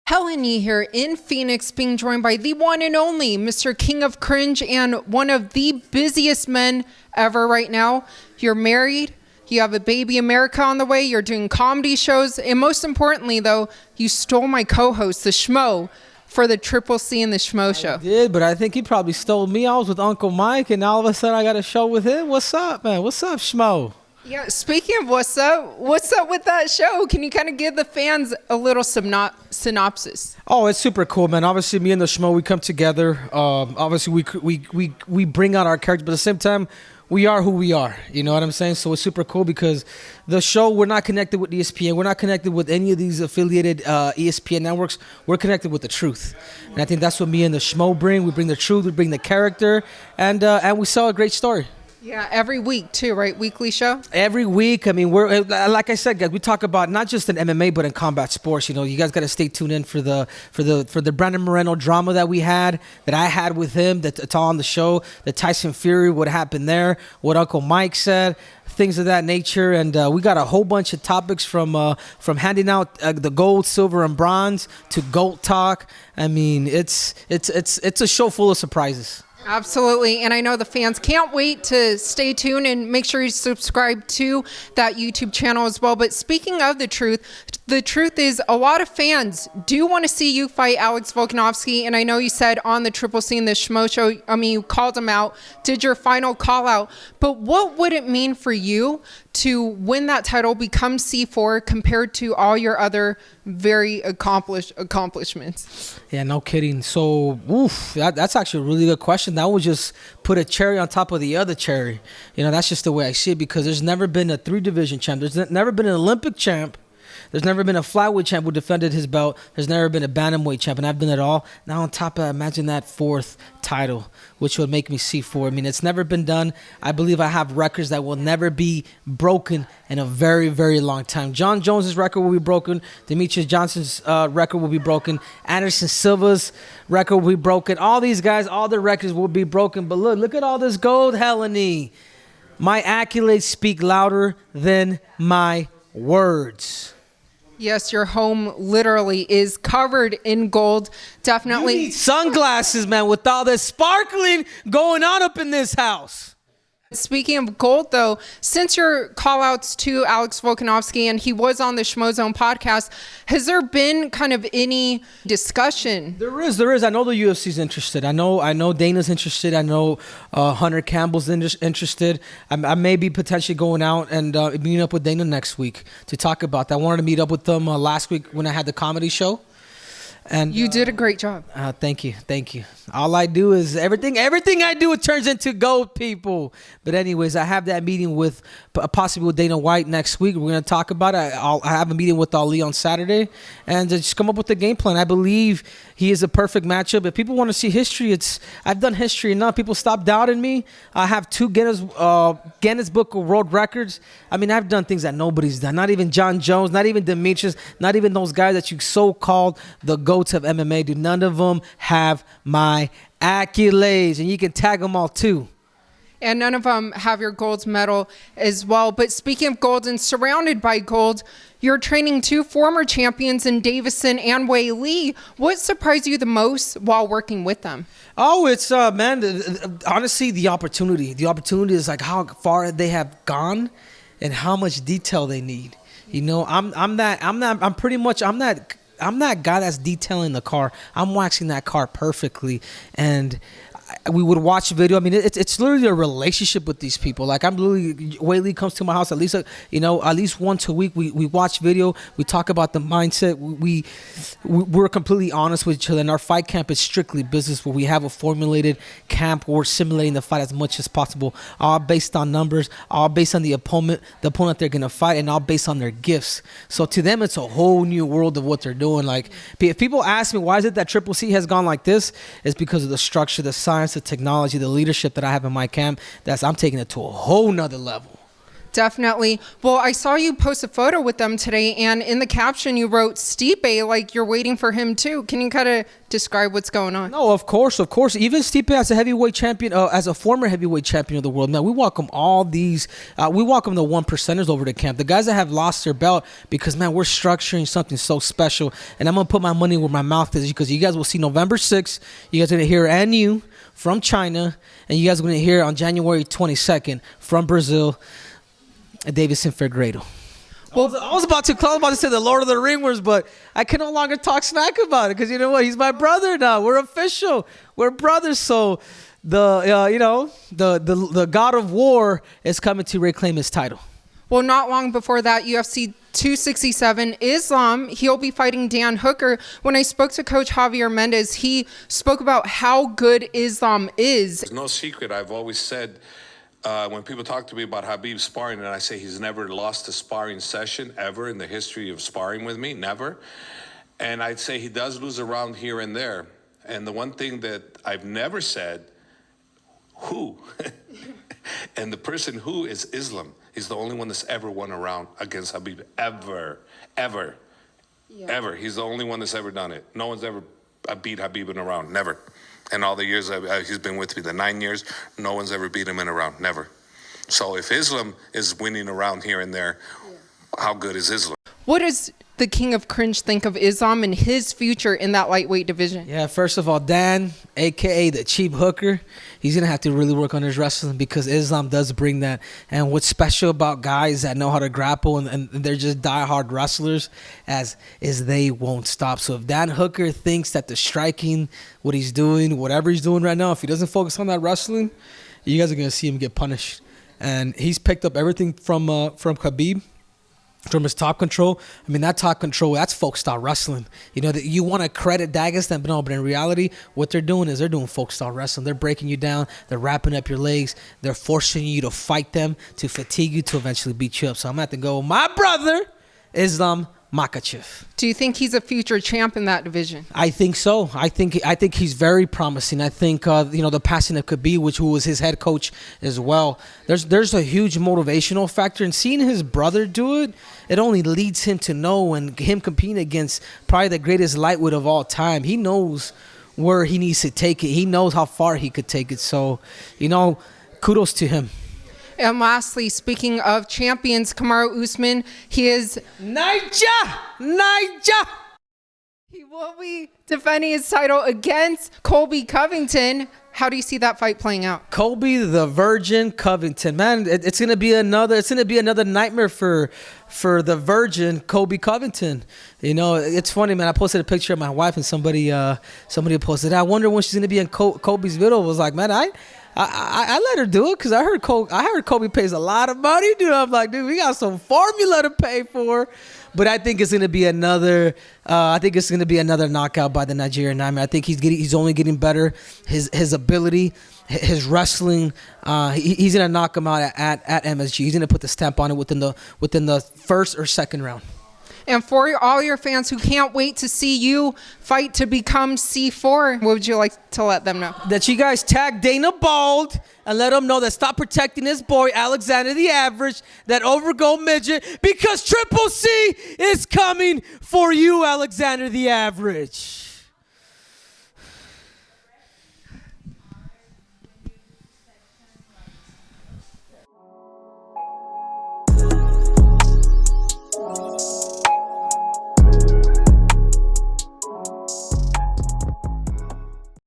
Helene here in Phoenix, being joined by the one and only Mr. King of Cringe and one of the busiest men ever right now. You're married, you have a baby America on the way, you're doing comedy shows, and most importantly, though, you stole my co-host, the Schmo, for the Triple C and the Schmo Show. I did, but I think he probably stole me. I was with Uncle Mike, and all of a sudden I got a show with him. What's up, man? What's up, Schmo? Yeah, speaking of what's up with that show? Can you kind of give the fans a little synopsis? Oh, it's super cool, man. Obviously, me and the Schmo, we come together. Obviously, we bring out our characters, but at the same time, we are who we are. You know what I'm saying? So it's super cool because the show, we're not connected with ESPN. We're not connected with any of these affiliated ESPN networks. We're connected with the truth. And I think that's what me and the Schmo bring. We bring the truth, we bring the character, and we sell a great story. Yeah, every week too, right? Weekly show? Every week. I mean, we're like I said, guys, we talk about not just in MMA but in combat sports. You know, you guys got to stay tuned in for the Brandon Moreno drama that I had with him. That's all on the show. The Tyson Fury, what happened there, what Uncle Mike said, things of that nature, and we got a whole bunch of topics from handing out the gold, silver, and bronze to GOAT talk. I mean, it's a show full of surprises. Absolutely, and I know the fans can't wait to stay tuned and make sure you subscribe to that YouTube channel as well. But speaking of the truth is a lot of fans do want to see you fight Alex Volkanovski, and I know you said on the Triple C and the Schmo Show, I mean, you called him out, did your final call out, but what would it mean for you to win that title, become C4, compared to all your other very accomplishments? Yeah, no kidding. So, that's actually a really good question. That would just put a cherry on top of the other cherry. You know, that's just the way I see it, because there's never been a 3-division champ. There's never been an Olympic champ. There's never been a flyweight champ who defended his belt. There's never been a bantamweight champ, and I've done it all. Now on top of that, imagine that 4th title, which would make me C4. I mean, it's never been done. I believe I have records that will never be broken in a very, very long time. John Jones's record will be broken. Demetrius Johnson's record will be broken. Anderson Silva's record will be broken. All these guys, all their records will be broken. But look at all this gold, Helene. My accolades speak louder than my words. Yes, your home literally is covered in gold. Definitely. You need sunglasses, man, with all this sparkling going on up in this house. Speaking of gold, though, since your call-outs to Alex Volkanovski, and he was on the Schmo Zone podcast, has there been kind of any discussion? There is. I know the UFC's interested. I know Dana's interested. I know Hunter Campbell's interested. I may be potentially going out and meeting up with Dana next week to talk about that. I wanted to meet up with them last week when I had the comedy show. And you did a great job. Thank you. All I do is everything I do, it turns into gold, people. But anyways, I have that meeting with possibly with Dana White next week. We're going to talk about it. I have a meeting with Ali on Saturday and just come up with a game plan. I believe he is a perfect matchup. If people want to see history, I've done history enough. People stop doubting me. I have 2 Guinness Book of World Records. I mean, I've done things that nobody's done. Not even John Jones, not even Demetrius, not even those guys that you so-called the GOATs of MMA. Do none of them have my accolades, and you can tag them all too. And none of them have your gold medal as well. But speaking of gold and surrounded by gold, you're training 2 former champions in Davison and Wei Lee. What surprised you the most while working with them? Oh, it's honestly the opportunity. The opportunity is like how far they have gone and how much detail they need. You know, I'm that guy that's detailing the car. I'm waxing that car perfectly, and we would watch video. I mean, it's literally a relationship with these people. Like Wei Lee comes to my house at least once a week. We watch video. We talk about the mindset. We're completely honest with each other. And our fight camp is strictly business, where we have a formulated camp where we're simulating the fight as much as possible, all based on numbers, all based on the opponent they're gonna fight, and all based on their gifts. So to them, it's a whole new world of what they're doing. Like, if people ask me why is it that Triple C has gone like this, it's because of the structure, the science, the technology, the leadership that I have in my camp. I'm taking it to a whole nother level. Definitely. Well, I saw you post a photo with them today, and in the caption you wrote Stipe, like you're waiting for him too. Can you kind of describe what's going on? No, of course. Even Stipe as a heavyweight champion, as a former heavyweight champion of the world, man, we welcome all these. We welcome the 1%ers over to camp. The guys that have lost their belt because, man, we're structuring something so special. And I'm gonna put my money where my mouth is because you guys will see November 6th. You guys are gonna hear NU from China, and you guys are gonna hear on January 22nd from Brazil. Davidson Figueiredo. Well, I was about to say the Lord of the Ring words, but I can no longer talk smack about it because you know what? He's my brother now. We're official. We're brothers. So the God of War is coming to reclaim his title. Well, not long before that, UFC 267, Islam, he'll be fighting Dan Hooker. When I spoke to Coach Javier Mendez, he spoke about how good Islam is. It's no secret. I've always said, when people talk to me about Khabib sparring, and I say he's never lost a sparring session ever in the history of sparring with me, never. And I'd say he does lose a round here and there. And the one thing that I've never said, who? And the person who is Islam. He's the only one that's ever won a round against Khabib, ever. Ever. He's the only one that's ever done it. No one's ever beat Khabib in a round, never. And all the years he's been with me, the 9 years, no one's ever beat him in a round, never. So if Islam is winning a round here and there, how good is Islam? What does the King of Cringe think of Islam and his future in that lightweight division? Yeah, first of all, Dan, a.k.a. the cheap hooker, he's going to have to really work on his wrestling because Islam does bring that. And what's special about guys that know how to grapple and they're just diehard wrestlers is they won't stop. So if Dan Hooker thinks that the striking, what he's doing, whatever he's doing right now, if he doesn't focus on that wrestling, you guys are going to see him get punished. And he's picked up everything from Khabib. From his top control. I mean, that top control, that's folk style wrestling. You know, that you want to credit Dagestan, but no, but in reality, what they're doing is they're doing folk style wrestling. They're breaking you down. They're wrapping up your legs. They're forcing you to fight them, to fatigue you, to eventually beat you up. So I'm going to have to go, my brother, Islam Makhachev. Do you think he's a future champ in that division? I think so. I think he's very promising. I think the passing of Khabib, who was his head coach as well. There's a huge motivational factor, and seeing his brother do it, it only leads him to know, and him competing against probably the greatest lightweight of all time. He knows where he needs to take it. He knows how far he could take it. So, kudos to him. And lastly, speaking of champions, Kamaru Usman, he is Niger. He will be defending his title against Colby Covington. How do you see that fight playing out? Colby the Virgin Covington, man, it's gonna be another nightmare for the Virgin Colby Covington. It's funny, man. I posted a picture of my wife and somebody posted, I wonder when she's gonna be in Colby's video. I was like, man, I let her do it because I heard Kobe pays a lot of money, dude. I'm like, dude, we got some formula to pay for. But I think it's gonna be another. Knockout by the Nigerian Nightmare. I think he's only getting better. His ability, his wrestling. He's gonna knock him out at MSG. He's gonna put the stamp on it within the first or second round. And for all your fans who can't wait to see you fight to become C4, what would you like to let them know? That you guys tag Dana Bald and let him know that stop protecting his boy, Alexander the Average, that overgo midget, because Triple C is coming for you, Alexander the Average.